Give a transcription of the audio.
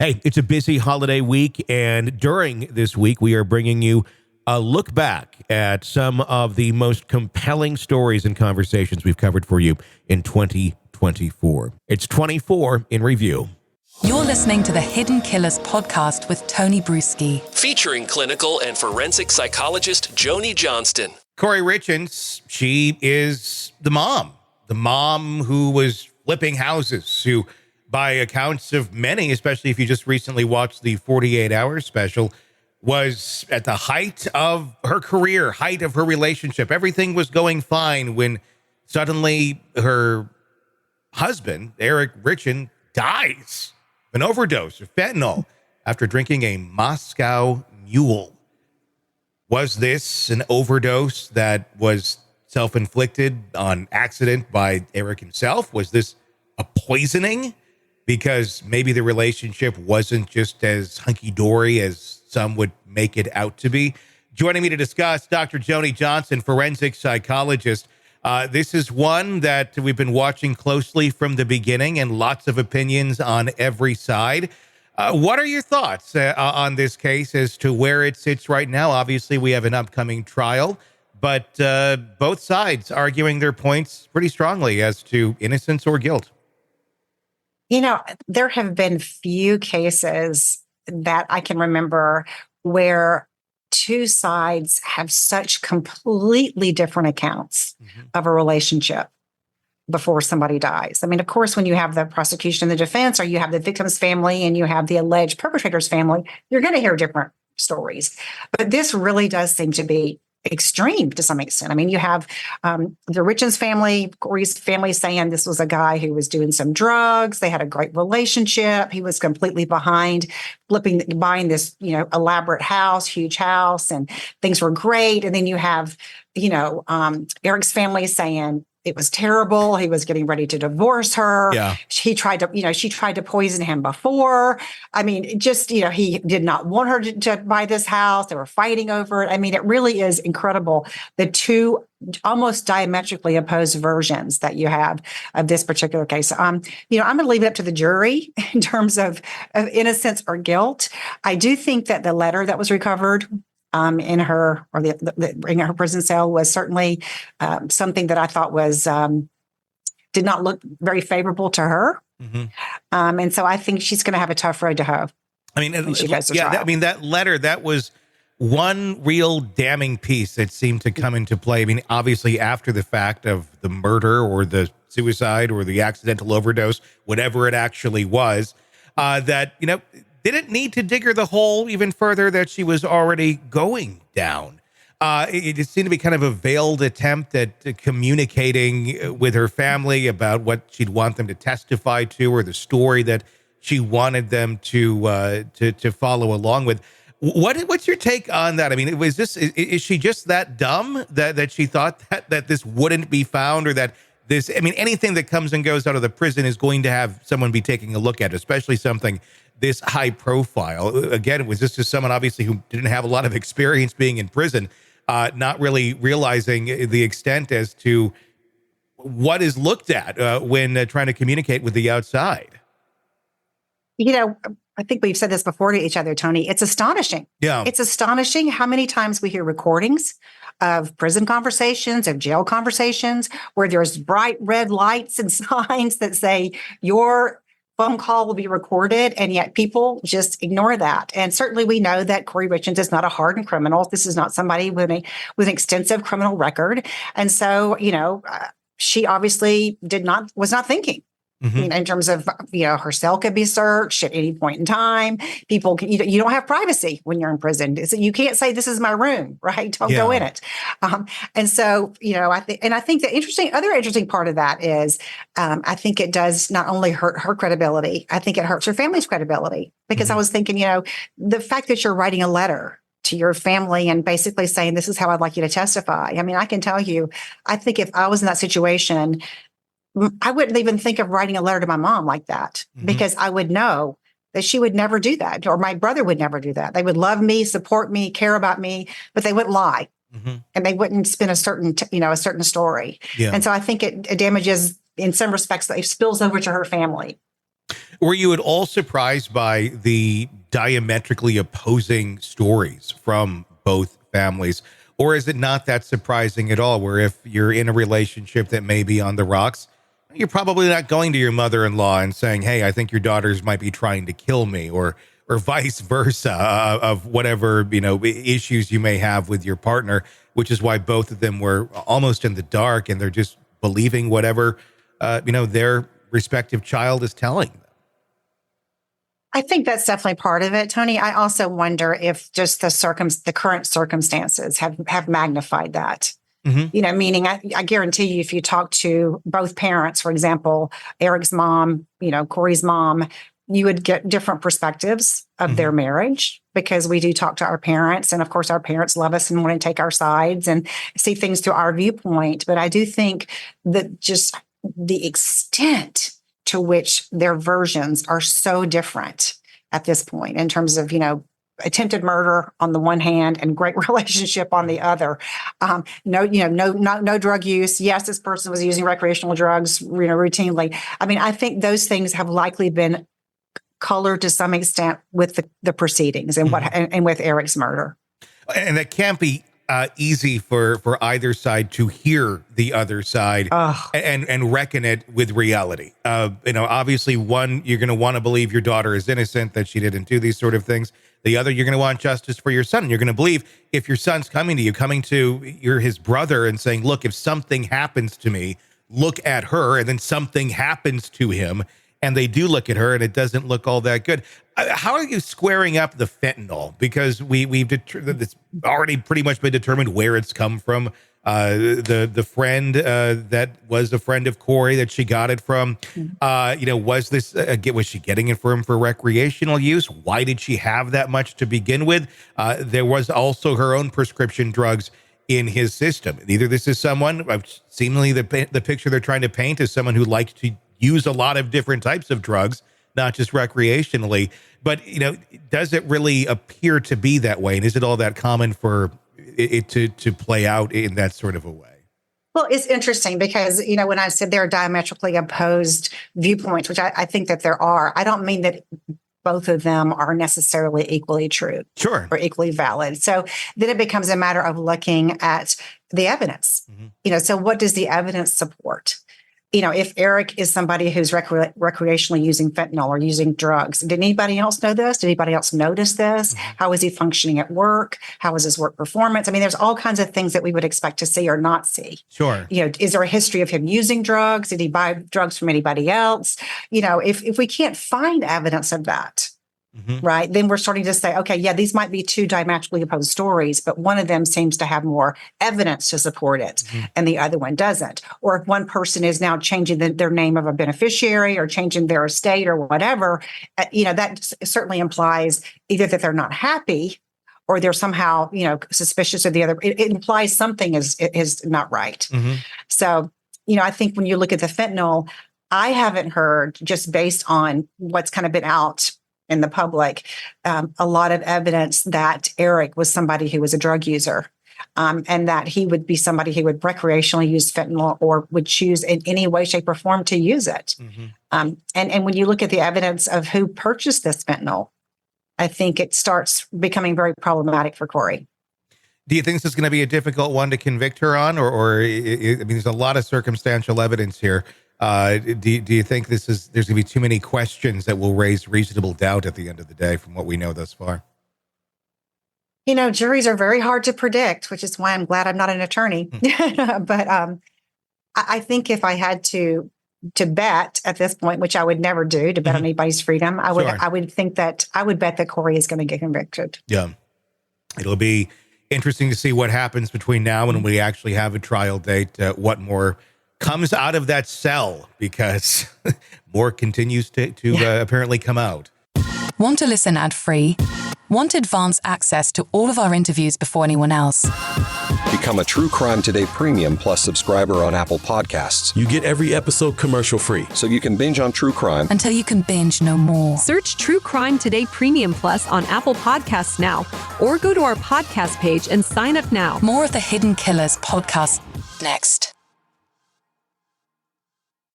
Hey, it's a busy holiday week, and during this week, we are bringing you a look back at some of the most compelling stories and conversations we've covered for you in 2024. It's 24 in review. You're listening to the Hidden Killers podcast with Tony Brueski. Featuring clinical and forensic psychologist Joni Johnston. Kouri Richins, she is the mom who was flipping houses, who, by accounts of many, especially if you just recently watched the 48 Hours special, was at the height of her career, height of her relationship. Everything was going fine when suddenly her husband, Eric Richins, dies of an overdose of fentanyl after drinking a Moscow Mule. Was this an overdose that was self-inflicted on accident by Eric himself? Was this a poisoning? Because maybe the relationship wasn't just as hunky-dory as some would make it out to be. Joining me to discuss, Dr. Joni Johnston, forensic psychologist. This is one that we've been watching closely from the beginning, and lots of opinions on every side. What are your thoughts on this case as to where it sits right now? Obviously, we have an upcoming trial, but both sides arguing their points pretty strongly as to innocence or guilt. You know, there have been few cases that I can remember where two sides have such completely different accounts of a relationship before somebody dies. I mean, of course, when you have the prosecution and the defense, or you have the victim's family and you have the alleged perpetrator's family, you're going to hear different stories. But this really does seem to be extreme to some extent. I mean, you have the Richins family, Kouri's family, saying this was a guy who was doing some drugs. They had a great relationship. He was completely behind buying this, elaborate house, huge house, and things were great. And then you have, Eric's family saying it was terrible. He was getting ready to divorce her. Yeah. She tried to poison him before. I mean, he did not want her to buy this house. They were fighting over it. I mean, it really is incredible. The two almost diametrically opposed versions that you have of this particular case. I'm going to leave it up to the jury in terms of innocence or guilt. I do think that the letter that was recovered in her prison cell was certainly something that I thought was did not look very favorable to her, and so I think she's going to have a tough road to hoe. I mean, that letter, that was one real damning piece that seemed to come into play. I mean, obviously after the fact of the murder or the suicide or the accidental overdose, whatever it actually was, didn't need to dig her the hole even further that she was already going down. It seemed to be kind of a veiled attempt at communicating with her family about what she'd want them to testify to, or the story that she wanted them to follow along with. What's your take on that? I mean, is she just that dumb that she thought that this wouldn't be found, or that this, I mean, anything that comes and goes out of the prison is going to have someone be taking a look at, especially something this high profile? Again, was this just someone obviously who didn't have a lot of experience being in prison, not really realizing the extent as to what is looked at when trying to communicate with the outside? I think we've said this before to each other, Tony. It's astonishing. Yeah. It's astonishing how many times we hear recordings of prison conversations, of jail conversations, where there's bright red lights and signs that say your phone call will be recorded, and yet people just ignore that. And certainly we know that Kouri Richins is not a hardened criminal. This is not somebody with an extensive criminal record. And so, she obviously was not thinking. In terms of, her cell could be searched at any point in time. People, you don't have privacy when you're in prison. You can't say, this is my room, right? Don't go in it. And so, I think the other interesting part of that is, I think it does not only hurt her credibility, I think it hurts her family's credibility. Because I was thinking, the fact that you're writing a letter to your family and basically saying, this is how I'd like you to testify. I mean, I can tell you, I think if I was in that situation, I wouldn't even think of writing a letter to my mom like that, because I would know that she would never do that, or my brother would never do that. They would love me, support me, care about me, but they wouldn't lie, and they wouldn't spin a certain story. Yeah. And so I think it damages, in some respects, it spills over to her family. Were you at all surprised by the diametrically opposing stories from both families? Or is it not that surprising at all, where if you're in a relationship that may be on the rocks, you're probably not going to your mother-in-law and saying, hey, I think your daughters might be trying to kill me, or vice versa, of whatever, issues you may have with your partner, which is why both of them were almost in the dark and they're just believing whatever, their respective child is telling them. I think that's definitely part of it, Tony. I also wonder if just the current circumstances have magnified that. Mm-hmm. Meaning I guarantee you, if you talk to both parents, for example, Eric's mom, Kouri's mom, you would get different perspectives of their marriage, because we do talk to our parents. And of course, our parents love us and want to take our sides and see things through our viewpoint. But I do think that just the extent to which their versions are so different at this point, in terms of, attempted murder on the one hand and great relationship on the other. No drug use. Yes, this person was using recreational drugs, routinely. I mean, I think those things have likely been colored to some extent with the proceedings and and with Eric's murder. And that can't be easy for either side to hear the other side and reckon it with reality. Obviously, one, you're going to want to believe your daughter is innocent, that she didn't do these sort of things. The other, you're going to want justice for your son. You're going to believe, if your son's coming to you're his brother and saying, look, if something happens to me, look at her, and then something happens to him, and they do look at her and it doesn't look all that good. How are you squaring up the fentanyl? Because it's already pretty much been determined where it's come from. The friend that was a friend of Kouri that she got it from, was she getting it for him for recreational use? Why did she have that much to begin with? There was also her own prescription drugs in his system. Either this is someone, seemingly the picture they're trying to paint is someone who likes to use a lot of different types of drugs, not just recreationally. But, does it really appear to be that way? And is it all that common for it to play out in that sort of a way? Well, it's interesting because, when I said there are diametrically opposed viewpoints, which I think that there are, I don't mean that both of them are necessarily equally true. Sure. Or equally valid. So then it becomes a matter of looking at the evidence. Mm-hmm. So what does the evidence support? If Eric is somebody who's recreationally using fentanyl or using drugs, did anybody else know this? Did anybody else notice this? Mm-hmm. How is he functioning at work? How is his work performance? I mean, there's all kinds of things that we would expect to see or not see. Sure. Is there a history of him using drugs? Did he buy drugs from anybody else? If we can't find evidence of that, mm-hmm. right, then we're starting to say, okay, yeah, these might be two diametrically opposed stories, but one of them seems to have more evidence to support it, mm-hmm. and the other one doesn't. Or if one person is now changing their name of a beneficiary or changing their estate or whatever, that certainly implies either that they're not happy or they're somehow, suspicious of the other. It implies something is not right. Mm-hmm. So, I think when you look at the fentanyl, I haven't heard, just based on what's kind of been out in the public, a lot of evidence that Eric was somebody who was a drug user, and that he would be somebody who would recreationally use fentanyl or would choose in any way, shape, or form to use it. Mm-hmm. And when you look at the evidence of who purchased this fentanyl, I think it starts becoming very problematic for Kouri. Do you think this is going to be a difficult one to convict her on, or there's a lot of circumstantial evidence here. Do you think there's going to be too many questions that will raise reasonable doubt at the end of the day from what we know thus far? Juries are very hard to predict, which is why I'm glad I'm not an attorney. But I think if I had to bet at this point, which I would never do, to bet on anybody's freedom, I would bet that Kouri is going to get convicted. Yeah. It'll be interesting to see what happens between now and when we actually have a trial date, what more comes out of that cell, because more continues to apparently come out. Want to listen ad-free? Want advanced access to all of our interviews before anyone else? Become a True Crime Today Premium Plus subscriber on Apple Podcasts. You get every episode commercial-free, so you can binge on true crime until you can binge no more. Search True Crime Today Premium Plus on Apple Podcasts now, or go to our podcast page and sign up now. More of the Hidden Killers podcast next.